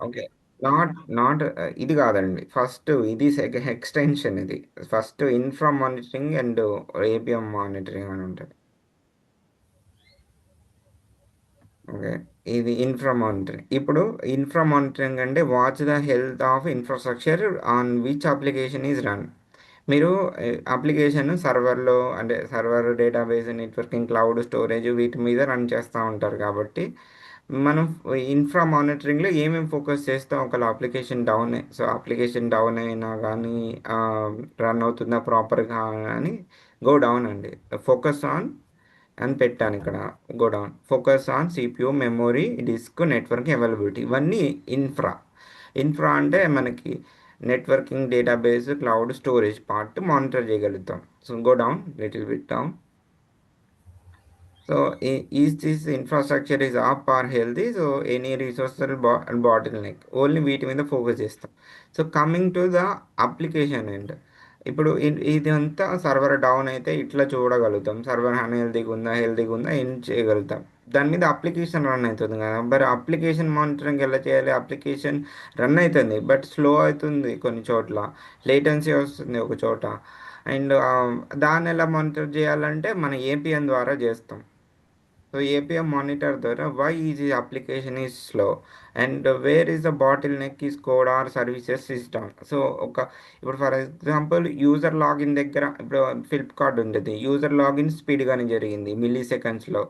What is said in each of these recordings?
Okay. Not ఇది కాదండి. First ఇది ఎక్స్‌టెన్షన్ ఇది. First infra monitoring and APM monitoring అని ఉంటది. ఓకే. ఇది ఇన్‌ఫ్రా మానిటరింగ్. ఇప్పుడు ఇన్‌ఫ్రా మానిటరింగ్ అంటే watch the health of infrastructure on which application is run. మీరు అప్లికేషన్ సర్వర్‌లో అంటే server, database, networking, cloud, storage వీటి మీద రన్ చేస్తా ఉంటారు కాబట్టి, మనం ఇన్‌ఫ్రా మానిటరింగ్‌లో ఏమేమి ఫోకస్ చేస్తాం ఒకవేళ అప్లికేషన్ డౌన్ అయినా గానీ రన్ అవుతుందా ప్రాపర్‌గా అని గో డౌన్ అండి. ఫోకస్ ఆన్ అని పెట్టాను ఇక్కడ. Go down. Focus on CPU, memory, disk, network availability ఇవన్నీ ఇన్ఫ్రా. ఇన్ఫ్రా అంటే మనకి networking, database, cloud, storage part monitor చేయగలుగుతాం. So go down little bit down. So, is this infrastructure is up or healthy? So, any resource bottleneck. Only వీటి మీద focus చేస్తాం. So, coming to the application end. ఇప్పుడు ఇది అంతా server down అయితే ఇట్లా చూడగలుగుతాం. సర్వర్ హెల్తీగా ఉందా ఏం చేయగలుగుతాం. దాని మీద అప్లికేషన్ రన్ అవుతుంది కదా. మరి అప్లికేషన్ మానిటరింగ్ ఎలా చేయాలి? అప్లికేషన్ రన్ అవుతుంది బట్ స్లో అవుతుంది కొన్ని చోట్ల. లేటెన్సీ వస్తుంది ఒక చోట. అండ్ దాన్ని ఎలా మానిటర్ చేయాలంటే మన ఏపీఎన్ ద్వారా చేస్తాం. సో APM monitor ద్వారా why is the application is slow and where is the bottleneck is code or services system. So ఒక ఇప్పుడు ఫర్ ఎగ్జాంపుల్ యూజర్ లాగిన్ దగ్గర ఇప్పుడు ఫ్లిప్కార్ట్ ఉంటుంది. యూజర్ లాగిన్ స్పీడ్గానే జరిగింది మిల్లీ సెకండ్స్లో.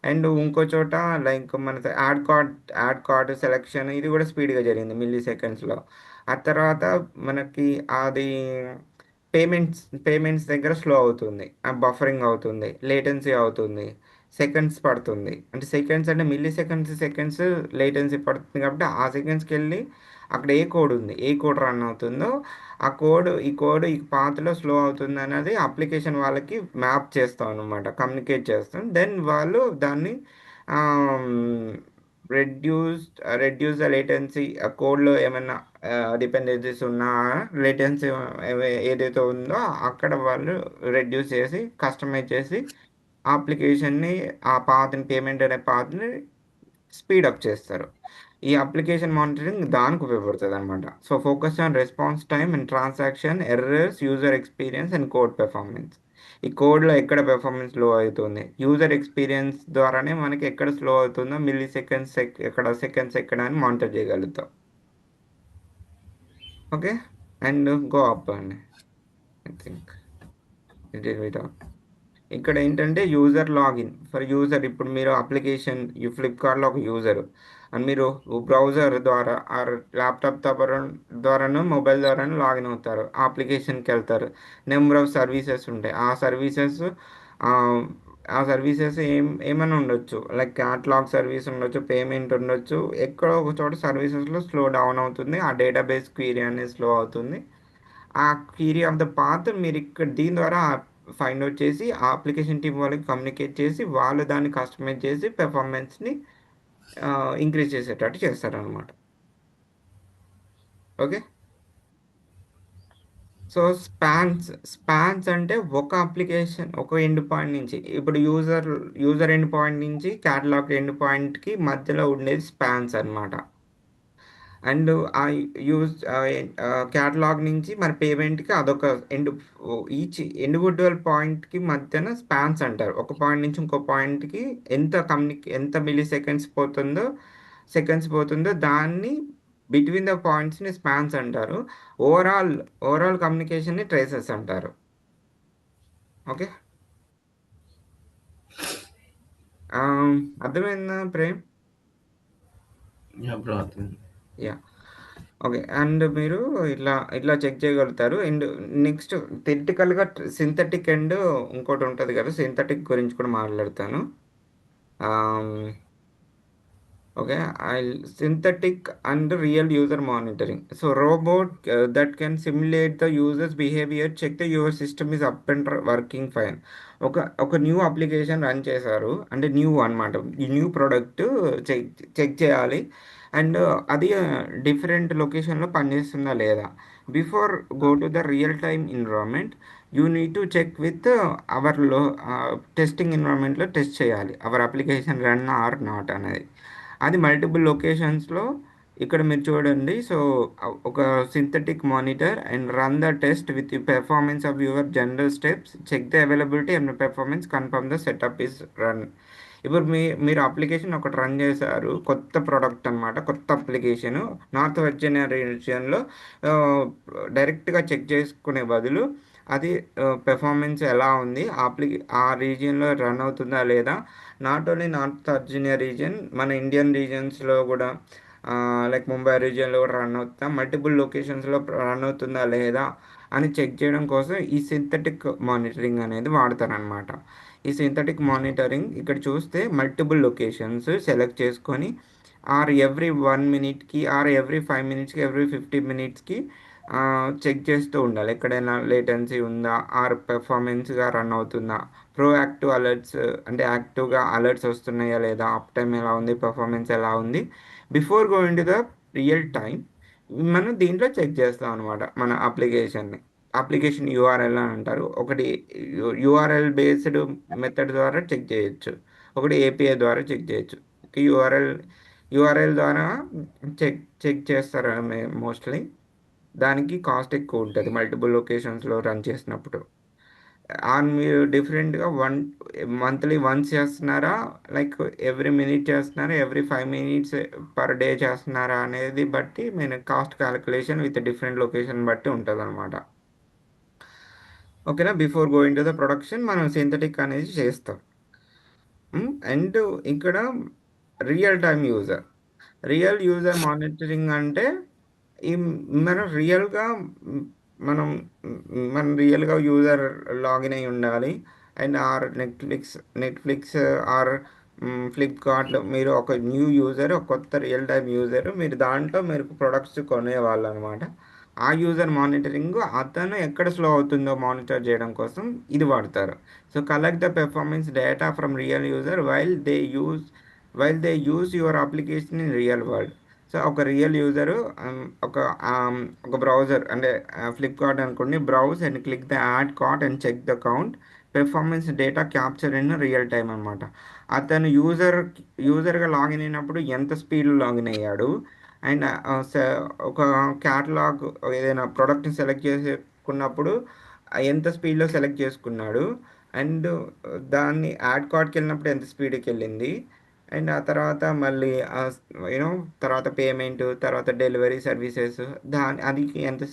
అండ్ ఇంకో చోట లైక్ మన యాడ్ కార్డ్ సెలెక్షన్ ఇది కూడా స్పీడ్గా జరిగింది మిల్లీ సెకండ్స్లో. ఆ తర్వాత మనకి అది పేమెంట్స్ దగ్గర స్లో అవుతుంది, బఫరింగ్ అవుతుంది, లేటెన్సీ అవుతుంది, సెకండ్స్ పడుతుంది. అంటే సెకండ్స్ అంటే మిల్లీ సెకండ్స్ లేటెన్సీ పడుతుంది కాబట్టి ఆ సెకండ్స్కి వెళ్ళి అక్కడ ఏ కోడ్ రన్ అవుతుందో ఈ పాత్లో స్లో అవుతుంది అనేది అప్లికేషన్ వాళ్ళకి మ్యాప్ చేస్తాం అనమాట, కమ్యూనికేట్ చేస్తాం. దెన్ వాళ్ళు దాన్ని రెడ్యూస్ ద లేటెన్సీ. ఆ కోడ్లో ఏమైనా డిపెండెన్సీస్ ఉన్నా లేటెన్సీ ఏదైతే ఉందో అక్కడ వాళ్ళు రెడ్యూస్ చేసి కస్టమైజ్ చేసి ఆ అప్లికేషన్‌ని ఆ పాత్‌ని పేమెంట్ అనే పాత్‌ని స్పీడప్ చేస్తారు. ఈ అప్లికేషన్ మానిటరింగ్ దానికి ఉపయోగపడుతదనమాట. So, focus on response time and transaction errors, user experience and code performance. ఈ కోడ్‌లో ఎక్కడ పెర్ఫార్మెన్స్ స్లో అవుతుంది, యూజర్ ఎక్స్‌పీరియన్స్ ద్వారానే మనకి ఎక్కడ స్లో అవుతుందో మిల్లీ సెకండ్స్ సెకండ్స్ ఎక్కడ అని మానిటర్ చేయగలుగుతాం. ఓకే. అండ్ గో అప్ అండి. I think it is with ఇక్కడ ఏంటంటే యూజర్ లాగిన్ ఫర్ యూజర్. ఇప్పుడు మీరు అప్లికేషన్ ఈ ఫ్లిప్కార్ట్లో ఒక యూజర్ అండ్ మీరు బ్రౌజర్ ద్వారా ఆర్ ల్యాప్టాప్ ద్వారాను మొబైల్ ద్వారాను లాగిన్ అవుతారు. ఆ అప్లికేషన్కి వెళ్తారు. నెంబర్ ఆఫ్ సర్వీసెస్ ఉంటాయి. ఆ సర్వీసెస్ ఏమైనా ఉండొచ్చు. లైక్ క్యాటలాగ్ సర్వీస్ ఉండొచ్చు, పేమెంట్ ఉండొచ్చు. ఎక్కడో ఒక చోట సర్వీసెస్లో స్లో డౌన్ అవుతుంది. ఆ డేటాబేస్ క్వీరీ అనేది స్లో అవుతుంది. ఆ క్వీరీ ఆఫ్ ద పాత్ మీరు ఇక్కడ దీని ద్వారా ఫైండ్ అవుట్ చేసి ఆ అప్లికేషన్ టీం వాళ్ళకి కమ్యూనికేట్ చేసి వాళ్ళు దాన్ని కస్టమైజ్ చేసి పెర్ఫార్మెన్స్ని ఇంక్రీజ్ చేసేటట్టు చేస్తారనమాట. ఓకే. సో స్పాన్స్ అంటే ఒక అప్లికేషన్ ఒక ఎండ్ పాయింట్ నుంచి ఇప్పుడు యూజర్ ఎండ్ పాయింట్ నుంచి క్యాటలాగ్ ఎండ్ పాయింట్కి మధ్యలో ఉండేది స్పాన్స్ అన్నమాట. అండ్ ఆ క్యాటలాగ్ నుంచి మన పేమెంట్కి అదొక ఎండ్. ఈచ్ ఇండివిజువల్ పాయింట్కి మధ్యన స్పాన్స్ అంటారు. ఒక పాయింట్ నుంచి ఇంకో పాయింట్కి ఎంత మిల్లీ సెకండ్స్ పోతుందో దాన్ని బిట్వీన్ ద పాయింట్స్ని స్పాన్స్ అంటారు. ఓవరాల్ ఓవరాల్ కమ్యూనికేషన్ని ట్రేసెస్ అంటారు. ఓకే. అర్థమైందా Prem? Yeah, bro. Yeah. Okay. And మీరు ఇట్లా ఇట్లా చెక్ చేయగలుగుతారు. అండ్ నెక్స్ట్ థియరిటికల్‌గా సింథటిక్ అండ్ ఇంకోటి ఉంటది కదా! సింథటిక్ గురించి కూడా మాట్లాడతాను. Ah, okay. Synthetic and real user monitoring. So, robot that can simulate the users behaviour, check the your system is up and working fine. ఒక ఒక న్యూ అప్లికేషన్ రన్ చేశారు. అంటే న్యూ అనమాట. ఈ న్యూ ప్రొడక్ట్ చెక్ చెక్ చేయాలి. And అది different లొకేషన్‌లో పనిచేస్తుందా లేదా? Before go to the real time environment you need to check with testing ఎన్విరాన్మెంట్‌లో టెస్ట్ చేయాలి. Our application run or not అనేది. అది మల్టిపుల్ లొకేషన్స్‌లో ఇక్కడ మీరు చూడండి. సో ఒక synthetic monitor and run the test with the performance of your general steps, check the availability and performance, confirm the setup is run. ఇప్పుడు మీరు అప్లికేషన్ ఒకటి రన్ చేశారు, కొత్త ప్రోడక్ట్ అనమాట, కొత్త అప్లికేషన్. నార్త్ వర్జీనియా రీజియన్లో డైరెక్ట్గా చెక్ చేసుకునే బదులు అది పెర్ఫార్మెన్స్ ఎలా ఉంది, ఆ రీజియన్లో రన్ అవుతుందా లేదా, not only north Virginia region, మన ఇండియన్ రీజియన్స్లో కూడా లైక్ ముంబై రీజియన్లో కూడా రన్ అవుతుందా, మల్టిపుల్ లొకేషన్స్లో రన్ అవుతుందా లేదా అని చెక్ చేయడం కోసం ఈ సింథటిక్ మానిటరింగ్ అనేది వాడతారనమాట. ఈ సింథటిక్ మానిటరింగ్ ఇక్కడ చూస్తే మల్టిపుల్ లొకేషన్స్ సెలెక్ట్ చేసుకొని, ఆర్ ఎవ్రీ 1 మినిట్కి, ఆర్ ఎవ్రీ 5 మినిట్స్కి, ఎవ్రీ 50 మినిట్స్కి చెక్ చేస్తూ ఉండాలి ఎక్కడైనా లేటెన్సీ ఉందా, ఆర్ పెర్ఫార్మెన్స్గా రన్ అవుతుందా, ప్రోయాక్టివ్ అలర్ట్స్ అంటే యాక్టివ్గా అలర్ట్స్ వస్తున్నాయా లేదా, అప్ టైం ఎలా ఉంది, పెర్ఫార్మెన్స్ ఎలా ఉంది, before going to the real time మనం దీంట్లో చెక్ చేస్తాం అనమాట మన అప్లికేషన్ని. అప్లికేషన్ యూఆర్ఎల్ అని అంటారు. ఒకటి యూఆర్ఎల్ బేస్డ్ మెథడ్ ద్వారా చెక్ చేయొచ్చు, ఒకటి ఏపీఐ ద్వారా చెక్ చేయొచ్చు. యూఆర్ఎల్ ద్వారా చెక్ చేస్తారు మోస్ట్లీ. దానికి కాస్ట్ ఎక్కువ ఉంటుంది మల్టిపుల్ లొకేషన్స్లో రన్ చేసినప్పుడు. మీరు డిఫరెంట్గా మంత్లీ వన్స్ చేస్తున్నారా, లైక్ ఎవ్రీ మినిట్ చేస్తున్నారా, ఎవ్రీ 5 మినిట్స్ పర్ డే చేస్తున్నారా అనేది బట్టి నేను cost calculation with different location బట్టి ఉంటుంది అనమాట. ఓకేనా. Before going to the production మనం సింథటిక్ అనేది చేస్తాం. అండ్ ఇక్కడ real time user, real user monitoring అంటే ఈ మనం రియల్గా మనం మనం రియల్గా యూజర్ లాగిన్ అయి ఉండాలి. అండ్ ఆర్ నెట్ఫ్లిక్స్ ఆర్ ఫ్లిప్కార్ట్లో మీరు ఒక న్యూ యూజర్, ఒక కొత్త రియల్ టైమ్ యూజర్, మీరు దాంట్లో మీరు ప్రొడక్ట్స్ కొనేవాళ్ళు అనమాట. ఆ యూజర్ మానిటరింగ్ అతను ఎక్కడ స్లో అవుతుందో మానిటర్ చేయడం కోసం ఇది వాడతారు. So collect the performance data from real user while they use your application in real world. So ఒక రియల్ యూజరు ఒక ఒక బ్రౌజర్ అంటే ఫ్లిప్కార్ట్ అనుకోండి, browse and click the add cart and check the count, performance data capture in real time అనమాట. అతను యూజర్గా login అయినప్పుడు ఎంత స్పీడ్లో లాగిన్ అయ్యాడు, అండ్ ఒక క్యాటలాగ్ ఏదైనా ప్రోడక్ట్ని సెలెక్ట్ చేసుకున్నప్పుడు ఎంత స్పీడ్లో సెలెక్ట్ చేసుకున్నాడు, అండ్ దాన్ని యాడ్ కార్ట్కి వెళ్ళినప్పుడు ఎంత స్పీడ్కి వెళ్ళింది, అండ్ ఆ తర్వాత మళ్ళీ యూనో తర్వాత పేమెంట్, తర్వాత డెలివరీ సర్వీసెస్, అది ఎంత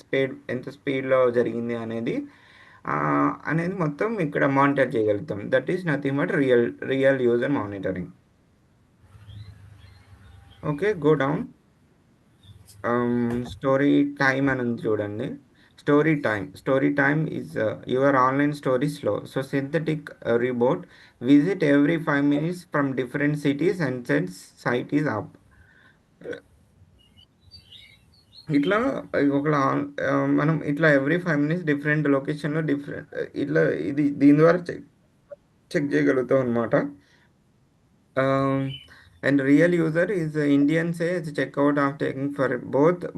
స్పీడ్లో జరిగింది ఆ, అనేది మొత్తం ఇక్కడ మానిటర్ చేయగలుగుతాం. That is nothing but real user monitoring. Okay, go down. Story time అని ఉంది చూడండి. Story time is your online story slow. So synthetic robot visit every 5 minutes from different cities and sets site is up. ఇట్లా ఒక మనం ఇట్లా every 5 minutes different లొకేషన్లో ఇట్లా దీని ద్వారా చెక్ చేయగలుగుతాం అనమాట. And real user is Indian says checkout of taking for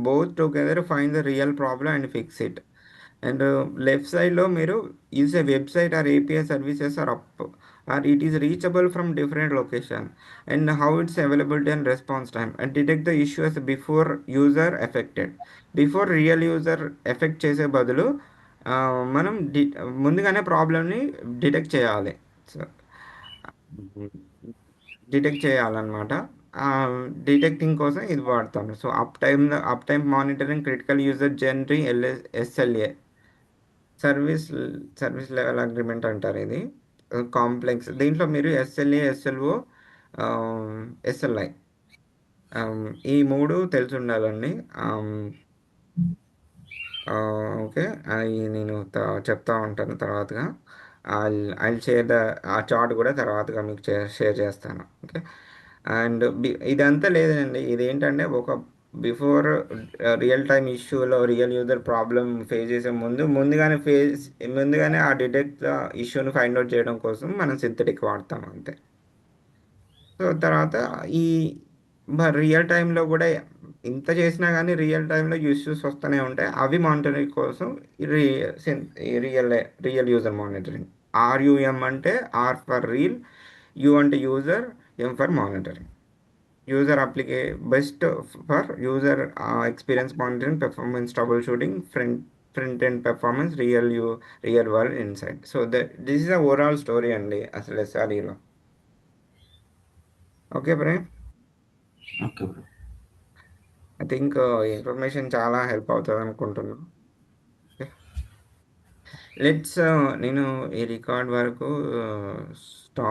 both together find the real problem and fix it. And left side లో మీరు is a website or API services are up, or it is reachable from different location, and how its availability and response time, and detect the issues before user affected. Before real user effect చేసే బదులు మనం ముందుగానే ప్రాబ్లమ్ని detect చేయాలి. So detect చేయాలన్నమాట. Detecting కోసం ఇది వాడతాను. So up time monitoring, critical user genre, SLA, service service level agreement అంటారు ఇది. కాంప్లెక్స్ దీంట్లో మీరు ఎస్ఎల్ఏ, ఎస్ఎల్ఓ, ఎస్ఎల్ఐ, ఈ మూడు తెలిసి ఉండాలండి. ఓకే, అవి నేను చెప్తా ఉంటాను తర్వాతగా. ఐ షేర్ ఆ చార్ట్ కూడా తర్వాతగా మీకు షేర్ చేస్తాను. ఓకే. అండ్ ఇదంతా లేదండి, ఇదేంటంటే ఒక బిఫోర్ రియల్ టైమ్ ఇష్యూలో రియల్ యూజర్ ప్రాబ్లం ఫేస్ చేసే ముందుగానే ఆ డిటెక్ట్ ఇష్యూని ఫైండ్ అవుట్ చేయడం కోసం మనం సింథటిక్ వాడతాం అంతే. సో తర్వాత ఈ రియల్ టైంలో కూడా ఇంత చేసినా కానీ రియల్ టైంలో ఇష్యూస్ వస్తూనే ఉంటాయి. అవి మానిటరింగ్ కోసం real real user monitoring. RUM అంటే ఆర్ ఫర్ రీల్, యూ అంటే user, M for monitoring. User అప్లికే best for user experience monitoring, performance troubleshooting, front end performance, real world insight. So this is the overall story అండి అసలు ఎస్ఆర్ఈలో. Okay Prem. Okay bro. I think information చాలా help అవుతుంది అనుకుంటున్నాను. Let's నేను ఈ record వరకు స్టాప్